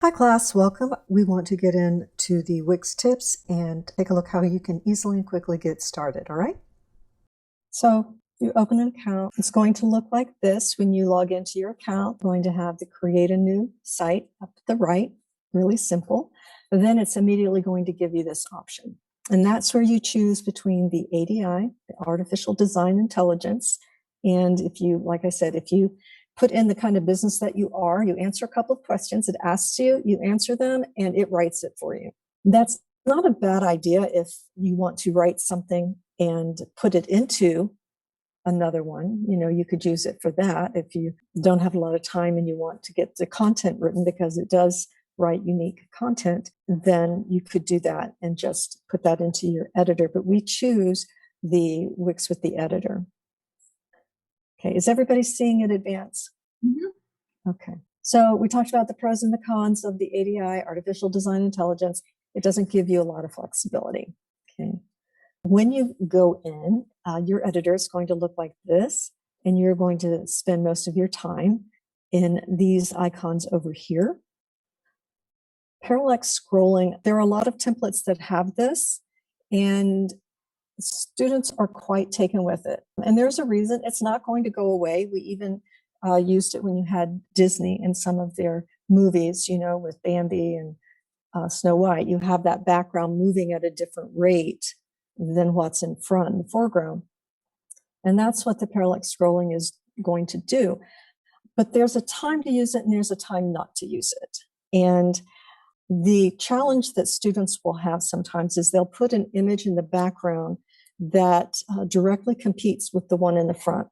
Hi class, welcome. We want to get into the Wix tips and take a look how you can easily and quickly get started, all right? So you open an account. It's going to look like this when you log into your account. You're going to have the create a new site up at the right, really simple. And then it's immediately going to give you this option. And that's where you choose between the ADI, the Artificial Design Intelligence. And if you, like I said, if you put in the kind of business that you are, you answer a couple of questions, it asks you, you answer them, and it writes it for you. That's not a bad idea if you want to write something and put it into another one. You know, you could use it for that if you don't have a lot of time and you want to get the content written, because it does write unique content, then you could do that and just put that into your editor. But we choose the Wix with the editor. Okay, is everybody seeing it advance? Mm-hmm. Okay, so we talked about the pros and the cons of the ADI, Artificial Design Intelligence. It doesn't give you a lot of flexibility. Okay, when you go in, your editor is going to look like this, and you're going to spend most of your time in these icons over here. Parallax scrolling, there are a lot of templates that have this, and students are quite taken with it. And there's a reason. It's not going to go away. We even used it when you had Disney in some of their movies, you know, with Bambi and Snow White. You have that background moving at a different rate than what's in front, the foreground. And that's what the parallax scrolling is going to do. But there's a time to use it and there's a time not to use it. And the challenge that students will have sometimes is they'll put an image in the background that directly competes with the one in the front.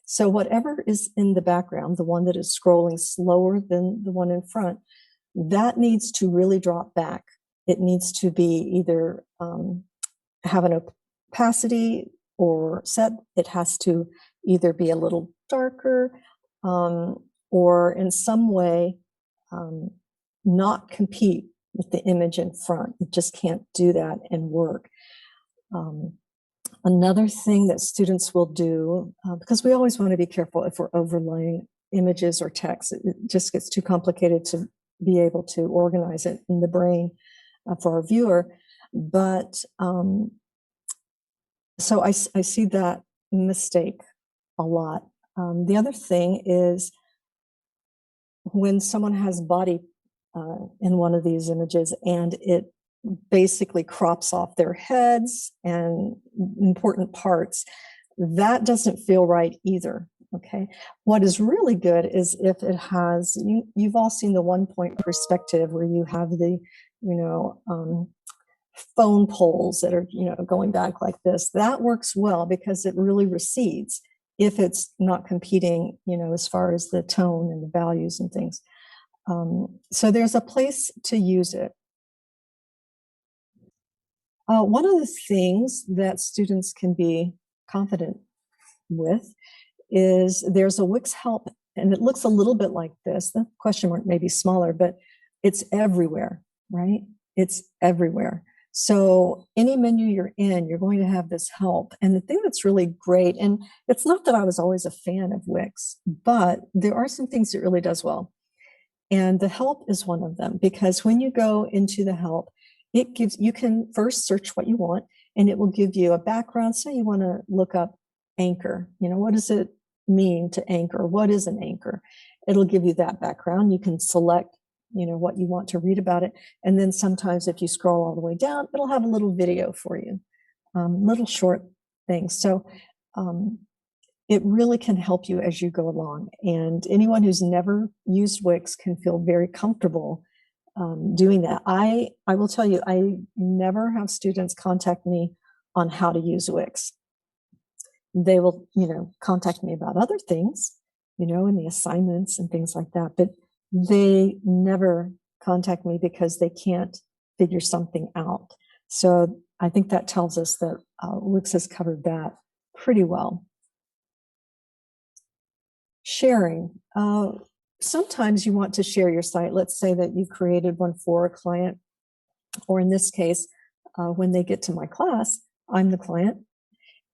So whatever is in the background, the one that is scrolling slower than the one in front, that needs to really drop back. It needs to be either have an opacity or set. It has to either be a little darker or in some way not compete with the image in front. You just can't do that and work. Another thing that students will do, because we always want to be careful if we're overlaying images or text, it just gets too complicated to be able to organize it in the brain for our viewer. But so I see that mistake a lot. The other thing is when someone has body in one of these images and it basically crops off their heads and important parts, that doesn't feel right either. Okay, what is really good is if it has, you've all seen the 1-point perspective where you have the, phone poles that are, going back like this. That works well because it really recedes if it's not competing, as far as the tone and the values and things. So there's a place to use it. One of the things that students can be confident with is there's a Wix Help, and it looks a little bit like this. The question mark may be smaller, but it's everywhere, right? It's everywhere. So any menu you're in, you're going to have this help. And the thing that's really great, and it's not that I was always a fan of Wix, but there are some things it really does well. And the help is one of them, because when you go into the help, it gives, you can first search what you want, and it will give you a background. Say you want to look up anchor, what does it mean to anchor? What is an anchor? It'll give you that background. You can select, what you want to read about it. And then sometimes if you scroll all the way down, it'll have a little video for you, little short things. So it really can help you as you go along. And anyone who's never used Wix can feel very comfortable doing that. I will tell you, I never have students contact me on how to use Wix. They will, contact me about other things, in the assignments and things like that. But they never contact me because they can't figure something out. So I think that tells us that Wix has covered that pretty well. Sharing. Sometimes you want to share your site. Let's say that you created one for a client, or in this case, when they get to my class, I'm the client.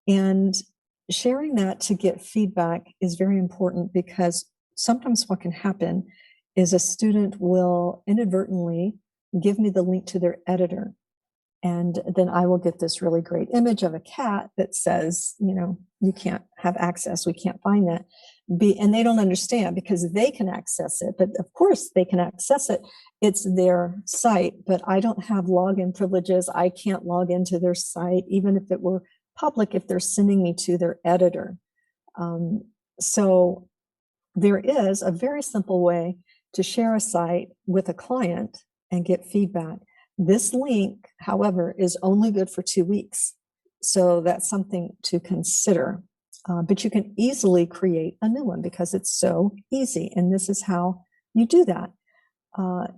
And sharing that to get feedback is very important, because sometimes what can happen is a student will inadvertently give me the link to their editor. And then I will get this really great image of a cat that says, you can't have access. We can't find that. And they don't understand because they can access it. But of course they can access it. It's their site, but I don't have login privileges. I can't log into their site, even if it were public, if they're sending me to their editor. So there is a very simple way to share a site with a client and get feedback. This link, however, is only good for 2 weeks. So that's something to consider. But you can easily create a new one because it's so easy. And this is how you do that.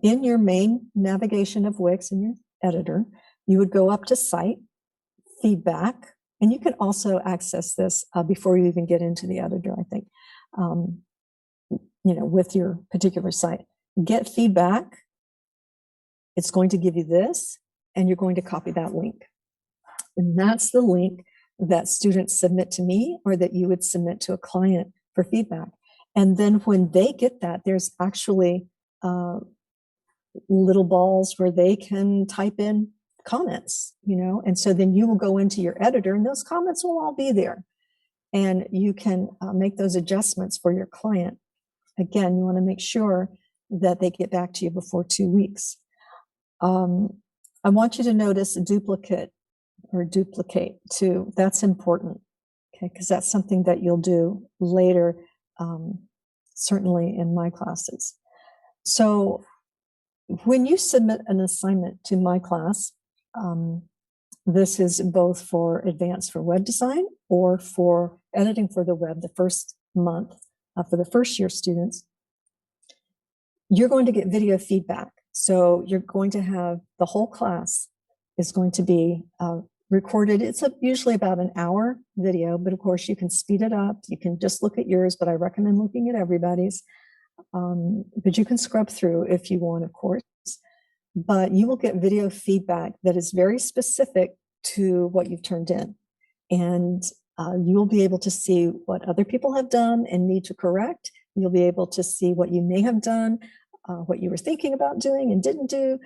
In your main navigation of Wix in your editor, you would go up to Site, Feedback, and you can also access this before you even get into the editor, I think, with your particular site. Get feedback. It's going to give you this, and you're going to copy that link. And that's the link that students submit to me or that you would submit to a client for feedback. And then when they get that, there's actually little balls where they can type in comments, and so then you will go into your editor and those comments will all be there. And you can make those adjustments for your client. Again, you want to make sure that they get back to you before 2 weeks. I want you to notice duplicate too. That's important, okay? Because that's something that you'll do later, certainly in my classes. So when you submit an assignment to my class, this is both for Advanced for Web Design or for Editing for the Web, the first month for the first year students, you're going to get video feedback. So you're going to have the whole class is going to be recorded. It's usually about an hour video, but of course you can speed it up. You can just look at yours, but I recommend looking at everybody's. But you can scrub through if you want, of course. But you will get video feedback that is very specific to what you've turned in. And you will be able to see what other people have done and need to correct. You'll be able to see what you may have done, what you were thinking about doing and didn't do.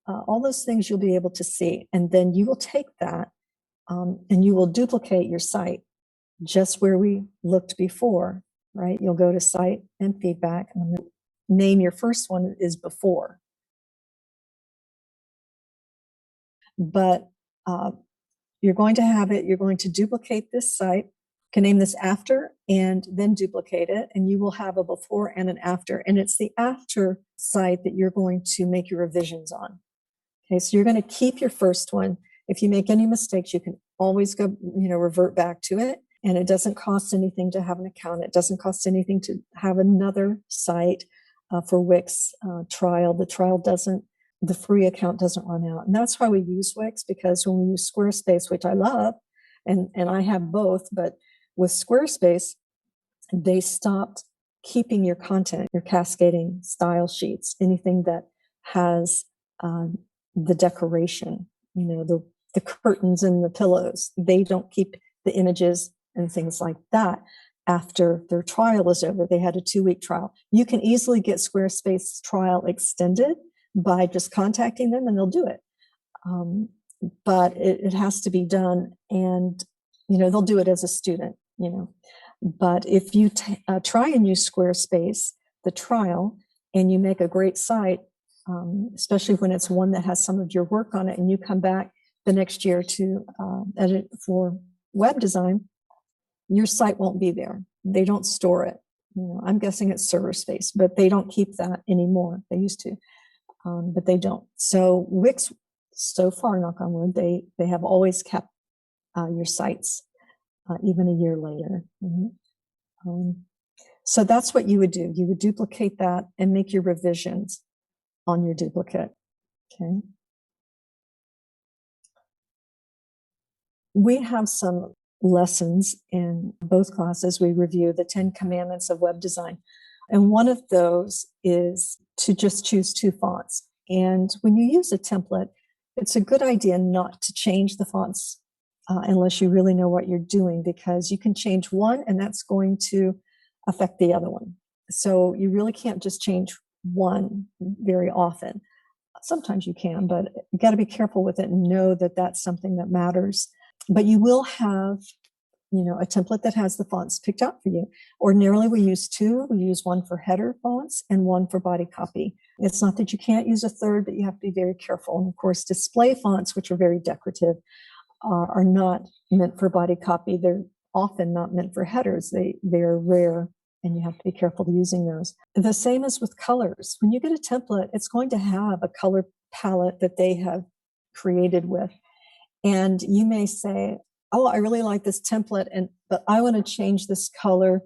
All those things you'll be able to see. And then you will take that and you will duplicate your site just where we looked before, right? You'll go to Site and Feedback, and name your first one is Before. But you're going to have it, you're going to duplicate this site, you can name this After and then duplicate it, and you will have a before and an after. And it's the after site that you're going to make your revisions on. Okay, so you're going to keep your first one. If you make any mistakes, you can always go, revert back to it. And it doesn't cost anything to have an account. It doesn't cost anything to have another site for Wix trial. The free account doesn't run out. And that's why we use Wix, because when we use Squarespace, which I love, and I have both, but with Squarespace, they stopped keeping your content, your cascading style sheets, anything that has the decoration, the curtains and the pillows. They don't keep the images and things like that after their trial is over. They had a 2-week trial. You can easily get Squarespace trial extended by just contacting them and they'll do it. But it has to be done, and they'll do it as a student, But if you try and use Squarespace, the trial, and you make a great site, especially when it's one that has some of your work on it, and you come back the next year to edit for web design, your site won't be there. They don't store it. I'm guessing it's server space, but they don't keep that anymore. They used to, but they don't. So Wix, so far, knock on wood, they have always kept your sites, even a year later. So that's what you would do. You would duplicate that and make your revisions on your duplicate. Okay. We have some lessons in both classes. We review the 10 commandments of web design. And one of those is to just choose 2 fonts. And when you use a template, it's a good idea not to change the fonts unless you really know what you're doing, because you can change one and that's going to affect the other one. So you really can't just change one very often. Sometimes you can, but you got to be careful with it and know that that's something that matters. But you will have, a template that has the fonts picked out for you. Ordinarily, we use two. We use one for header fonts and one for body copy. It's not that you can't use a third, but you have to be very careful. And of course, display fonts, which are very decorative, are not meant for body copy. They're often not meant for headers. They're rare, and you have to be careful using those. The same as with colors. When you get a template, it's going to have a color palette that they have created with. And you may say, oh, I really like this template, but I want to change this color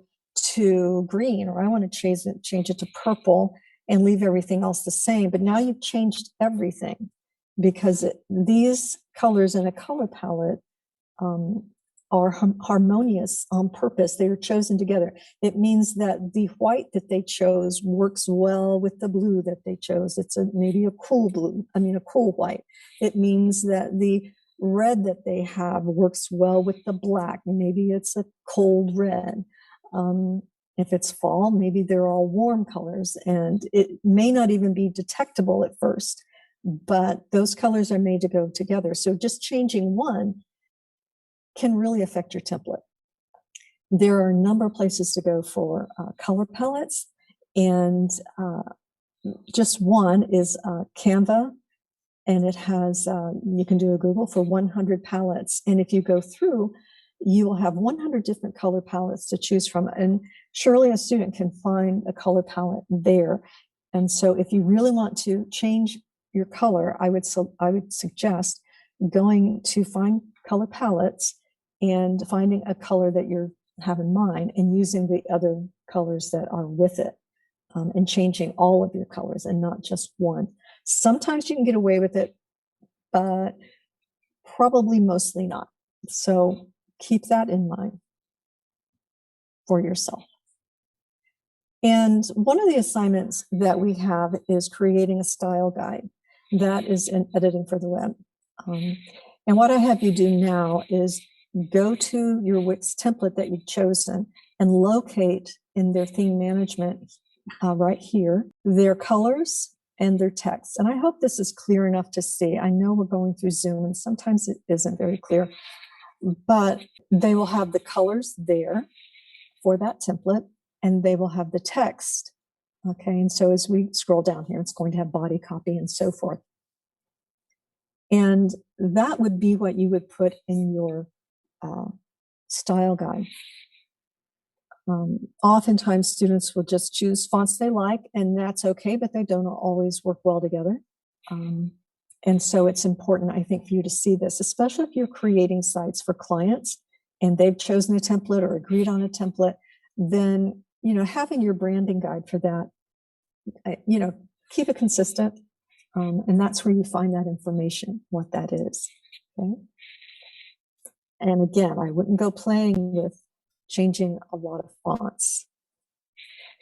to green, or I want to change it to purple and leave everything else the same. But now you've changed everything, because these colors in a color palette are harmonious on purpose. They are chosen together. It means that the white that they chose works well with the blue that they chose. It's maybe a cool blue, a cool white. It means that the red that they have works well with the black. Maybe it's a cold red. If it's fall, maybe they're all warm colors, and it may not even be detectable at first, but those colors are made to go together. So just changing one can really affect your template. There are a number of places to go for color palettes, and just one is Canva, and it has, you can do a Google for 100 palettes. And if you go through, you will have 100 different color palettes to choose from. And surely a student can find a color palette there. And so if you really want to change your color, I would suggest going to find color palettes and finding a color that you have in mind and using the other colors that are with it, and changing all of your colors and not just one. Sometimes you can get away with it, but probably mostly not. So keep that in mind for yourself. And one of the assignments that we have is creating a style guide. That is in editing for the web. And what I have you do now is go to your Wix template that you've chosen and locate in their theme management right here their colors and their text. And I hope this is clear enough to see. I know we're going through Zoom and sometimes it isn't very clear, but they will have the colors there for that template, and they will have the text. Okay, and so as we scroll down here, it's going to have body copy and so forth. And that would be what you would put in your style guide. Oftentimes students will just choose fonts they like, and that's okay, but they don't always work well together. And so it's important, I think, for you to see this, especially if you're creating sites for clients and they've chosen a template or agreed on a template. Then, having your branding guide for that, keep it consistent. And that's where you find that information, what that is. Okay. And again, I wouldn't go playing with changing a lot of fonts.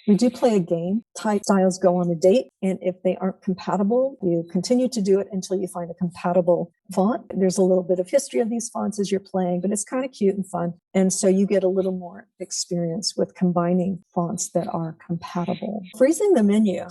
We do play a game. Type styles go on a date, and if they aren't compatible, you continue to do it until you find a compatible font. There's a little bit of history of these fonts as you're playing, but it's kind of cute and fun. And so you get a little more experience with combining fonts that are compatible. Freezing the menu.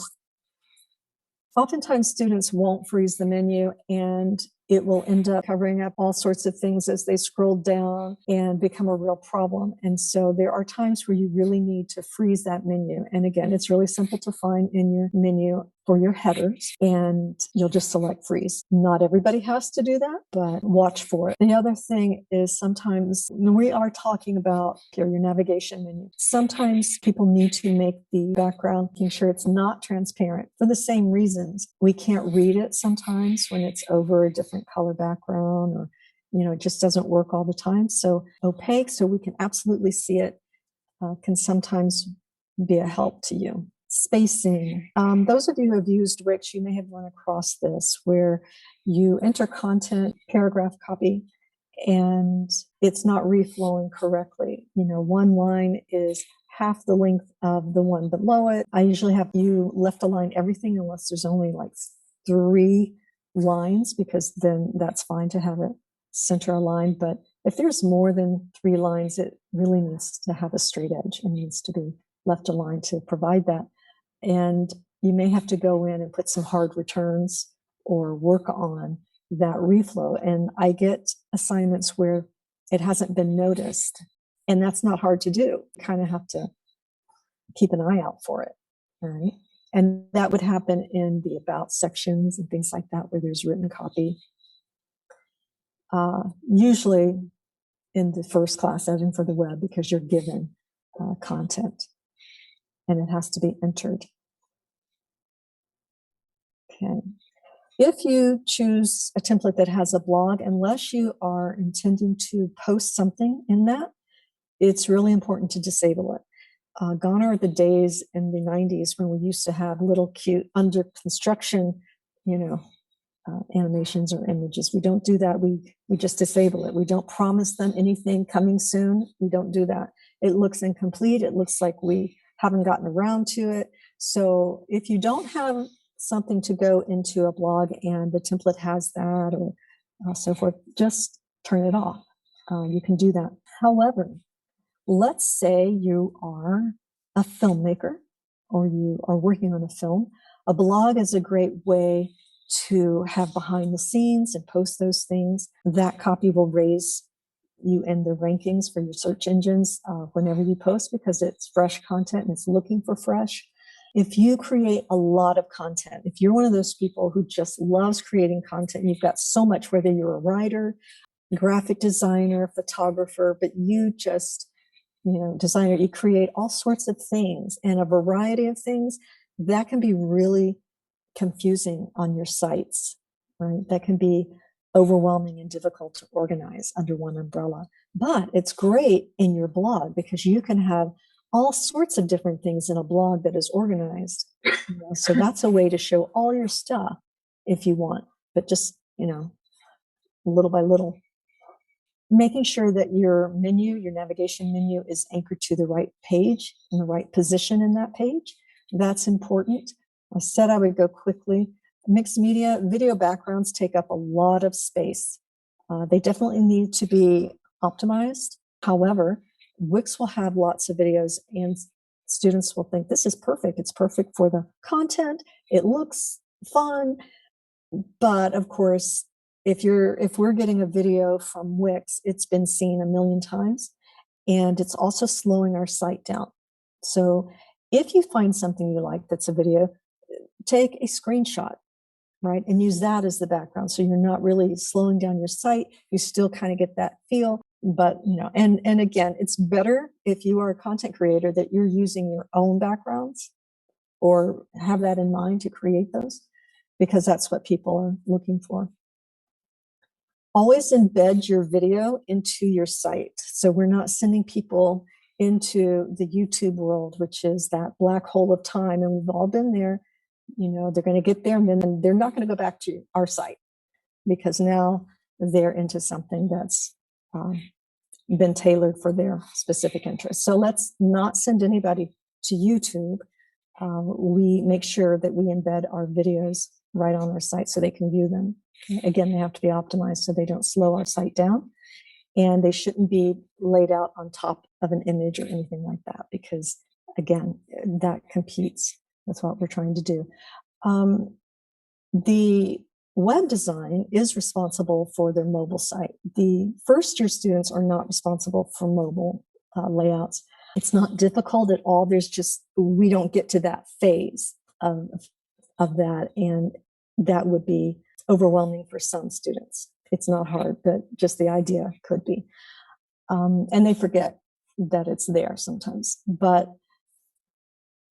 Oftentimes students won't freeze the menu, and it will end up covering up all sorts of things as they scroll down and become a real problem. And so there are times where you really need to freeze that menu. And again, it's really simple to find in your menu for your headers, and you'll just select freeze. Not everybody has to do that, but watch for it. The other thing is sometimes when we are talking about your navigation menu, sometimes people need to make the background, making sure it's not transparent for the same reasons. We can't read it sometimes when it's over a different color background, or it just doesn't work all the time. So opaque, so we can absolutely see it, can sometimes be a help to you. Spacing. Those of you who have used Wix, you may have run across this, where you enter content, paragraph copy, and it's not reflowing correctly. One line is half the length of the one below it. I usually have you left align everything unless there's only like 3 lines, because then that's fine to have it center aligned. But if there's more than 3 lines, it really needs to have a straight edge and needs to be left aligned to provide that. And you may have to go in and put some hard returns or work on that reflow. And I get assignments where it hasn't been noticed, and that's not hard to do. You kind of have to keep an eye out for it, right? And that would happen in the about sections and things like that where there's written copy. Usually in the first class editing for the web, because you're given content and it has to be entered. Okay. If you choose a template that has a blog, unless you are intending to post something in that, it's really important to disable it. Gone are the days in the 90s when we used to have little cute under construction, animations or images. We don't do that. We just disable it. We don't promise them anything coming soon. We don't do that. It looks incomplete. It looks like we haven't gotten around to it. So if you don't have something to go into a blog and the template has that or so forth, just turn it off. You can do that. However, let's say you are a filmmaker or you are working on a film. A blog is a great way to have behind the scenes and post those things. That copy will raise you in the rankings for your search engines whenever you post, because it's fresh content and it's looking for fresh. If you create a lot of content, if you're one of those people who just loves creating content, you've got so much, whether you're a writer, graphic designer, photographer, but you just, designer, you create all sorts of things and a variety of things, that can be really confusing on your sites, right? That can be overwhelming and difficult to organize under one umbrella. But it's great in your blog because you can have all sorts of different things in a blog that is organized. So that's a way to show all your stuff if you want, but just, little by little. Making sure that your menu, your navigation menu, is anchored to the right page in the right position in that page. That's important. I said I would go quickly. Mixed media, video backgrounds take up a lot of space. They definitely need to be optimized. However, Wix will have lots of videos and students will think this is perfect. It's perfect for the content. It looks fun. But of course, if we're getting a video from Wix, it's been seen a million times, and it's also slowing our site down. So if you find something you like that's a video, take a screenshot, right? And use that as the background. So you're not really slowing down your site. You still kind of get that feel. But, and again, it's better if you are a content creator that you're using your own backgrounds or have that in mind to create those, because that's what people are looking for. Always embed your video into your site. So we're not sending people into the YouTube world, which is that black hole of time. And we've all been there. They're going to get there and then they're not going to go back to our site because now they're into something that's been tailored for their specific interests. So let's not send anybody to YouTube. We make sure that we embed our videos right on our site so they can view them. Again, they have to be optimized so they don't slow our site down, and they shouldn't be laid out on top of an image or anything like that, because again, that competes with what we're trying to do. The web design is responsible for their mobile site. The first-year students are not responsible for mobile layouts. It's not difficult at all. We don't get to that phase of that, and that would be overwhelming for some students. It's not hard, but just the idea could be. And they forget that it's there sometimes, but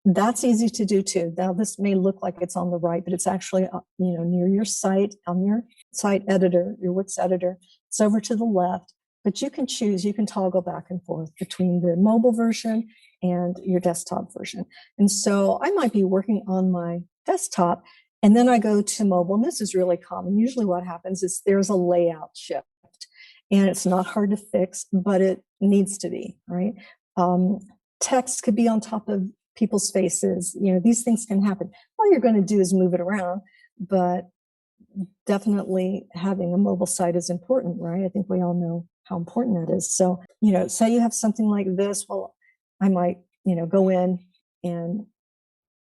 that's easy to do too. Now, this may look like it's on the right, but it's actually, near your site, on your site editor, your Wix editor. It's over to the left, but you can toggle back and forth between the mobile version and your desktop version. And so I might be working on my desktop and then I go to mobile, and this is really common. Usually what happens is there's a layout shift, and it's not hard to fix, but it needs to be, right? Text could be on top of people's faces. These things can happen. All you're going to do is move it around, but definitely having a mobile site is important, right? I think we all know how important that is. So, say you have something like this, well, I might, go in and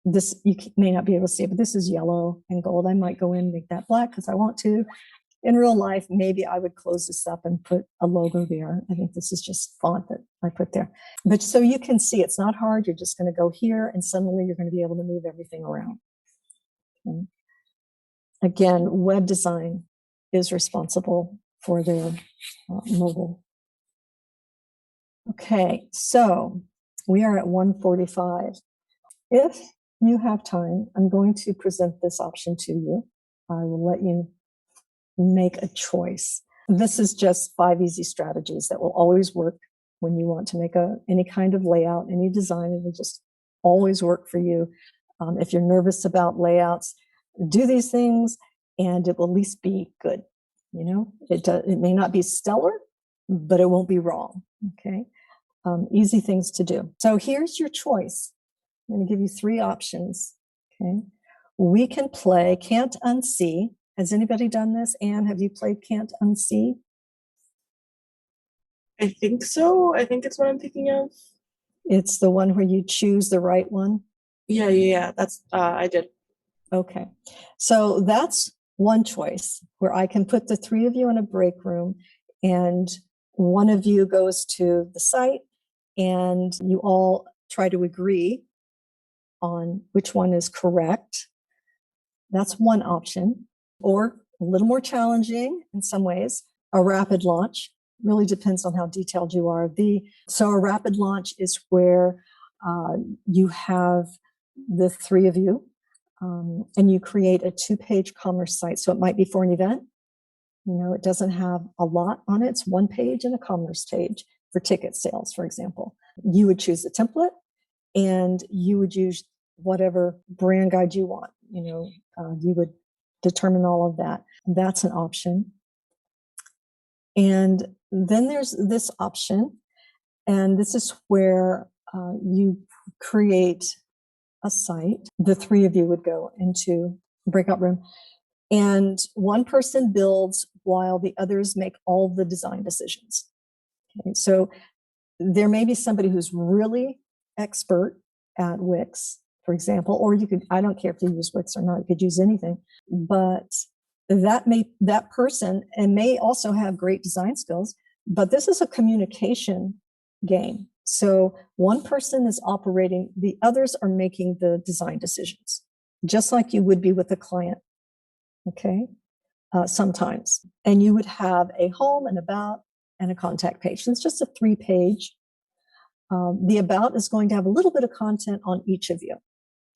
this, you may not be able to see it, but this is yellow and gold. I might go in and make that black because I want to. In real life, maybe I would close this up and put a logo there. I think this is just font that I put there. But so you can see it's not hard. You're just going to go here and suddenly you're going to be able to move everything around. Okay. Again, web design is responsible for their mobile. Okay, so we are at 1:45. If you have time, I'm going to present this option to you. I will let you make a choice. This is just 5 easy strategies that will always work when you want to make any kind of layout, any design. It will just always work for you. If you're nervous about layouts, do these things and it will at least be good. You know, it may not be stellar, but it won't be wrong. Okay. Easy things to do. So here's your choice. I'm going to give you 3 options. Okay. We can play Can't Unsee. Has anybody done this? Anne, have you played Can't Unsee? I think so. I think it's what I'm thinking of. It's the one where you choose the right one. Yeah. That's I did. Okay. So that's one choice where I can put the 3 of you in a break room and one of you goes to the site and you all try to agree on which one is correct. That's one option. Or a little more challenging in some ways, a rapid launch. Really depends on how detailed you are. So a rapid launch is where you have the 3 of you and you create a 2-page commerce site. So it might be for an event. You know, it doesn't have a lot on it. It's 1 page and a commerce page for ticket sales, for example. You would choose a template and you would use whatever brand guide you want. You know, you would determine all of that. That's an option. And then there's this option, and this is where you create a site. The 3 of you would go into a breakout room, and one person builds while the others make all the design decisions. Okay, so there may be somebody who's really expert at Wix, for example, or you could, I don't care if you use Wix or not, you could use anything, but that person and may also have great design skills, but this is a communication game. So one person is operating, the others are making the design decisions, just like you would be with a client. Okay. Sometimes, and you would have a home and about and a contact page. So it's just a 3-page. The about is going to have a little bit of content on each of you.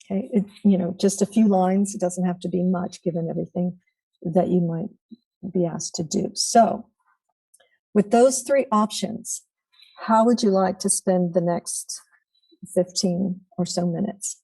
Okay, just a few lines. It doesn't have to be much given everything that you might be asked to do. So with those 3 options, how would you like to spend the next 15 or so minutes?